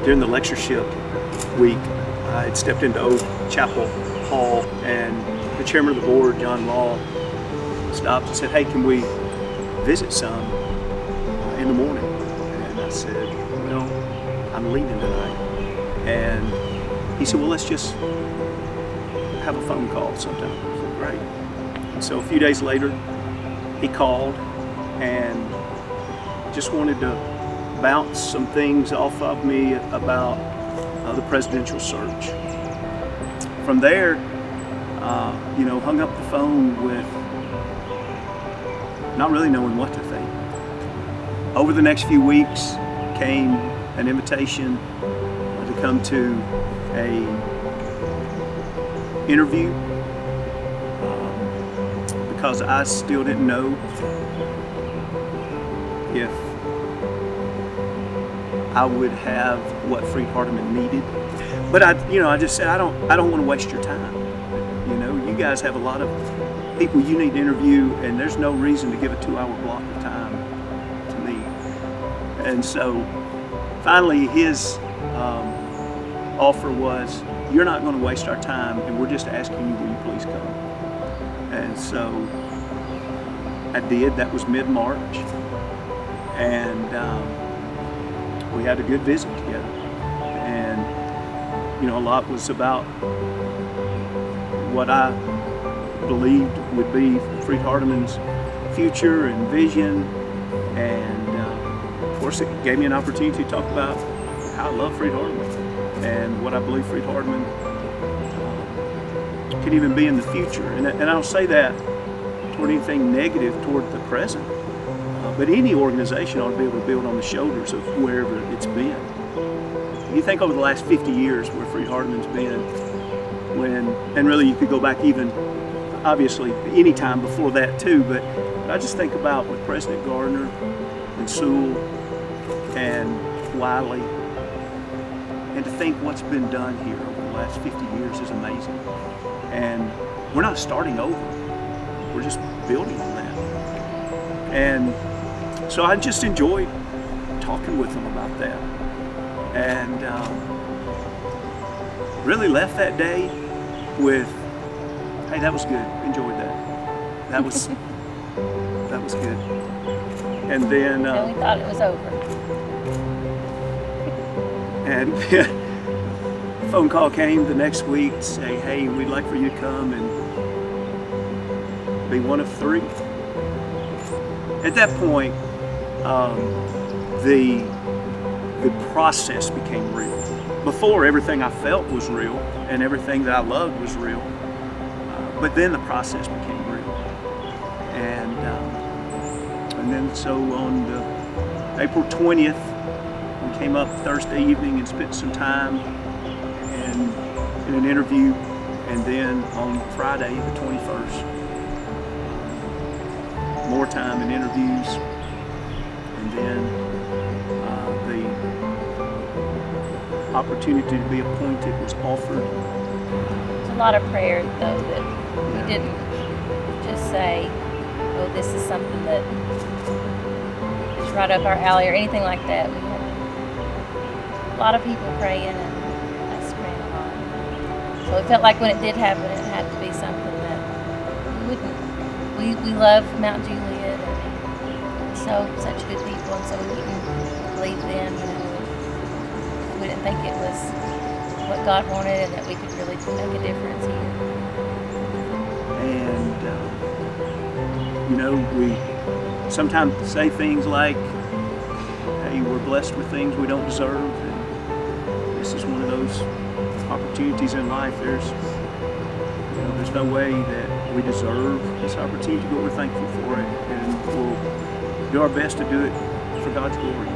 During the lectureship week, I had stepped into Old Chapel Hall, and the chairman of the board, John Law, stopped and said, "Hey, can we visit some in the morning?" And I said, "Well, I'm leaving tonight." And he said, "Well, let's just have a phone call sometime." I said, "Great." And so a few days later, he called and just wanted to bounce some things off of me about the presidential search. From there, hung up the phone with not really knowing what to think. Over the next few weeks came an invitation to come to a interview because I still didn't know if I would have what Freed Hardeman needed. But I just said, I don't want to waste your time. You guys have a lot of people you need to interview, and there's no reason to give a 2-hour block of time to me. And so finally his offer was, "You're not going to waste our time, and we're just asking you, will you please come?" And so I did. That was mid-March. And we had a good visit together, and a lot was about what I believed would be Freed Hardeman's future and vision, and of course it gave me an opportunity to talk about how I love Freed Hardeman and what I believe Freed Hardeman could even be in the future. And I don't say that toward anything negative toward the present. But any organization ought to be able to build on the shoulders of wherever it's been. You think over the last 50 years where Freed Hardeman's been, and really you could go back even, obviously, any time before that too, but I just think about with President Gardner and Sewell and Wiley, and to think what's been done here over the last 50 years is amazing. And we're not starting over, we're just building on that. And so I just enjoyed talking with them about that, and really left that day with, "Hey, that was good. Enjoyed that. That was good." And then and we thought it was over. And a phone call came the next week to say, "Hey, we'd like for you to come and be one of 3." At that point, the process became real. Before, everything I felt was real, and everything that I loved was real. But then the process became real, and then so on April 20th, we came up Thursday evening and spent some time in an interview, and then on Friday the 21st, more time in interviews, and then the opportunity to be appointed was offered. There's a lot of prayer, though, that we didn't just say, "Oh, this is something that is right up our alley," or anything like that. We had a lot of people praying and us praying a lot. So it felt like when it did happen, it had to be something that we wouldn't. We love Mount Juliet, and such good people, and so we wouldn't leave them. We didn't think it was what God wanted, and that we could really make a difference here. And we sometimes say things like, "Hey, we're blessed with things we don't deserve," and this is one of those opportunities in life. There's no way that we deserve this opportunity, but we're thankful for it, and we'll do our best to do it for God's glory.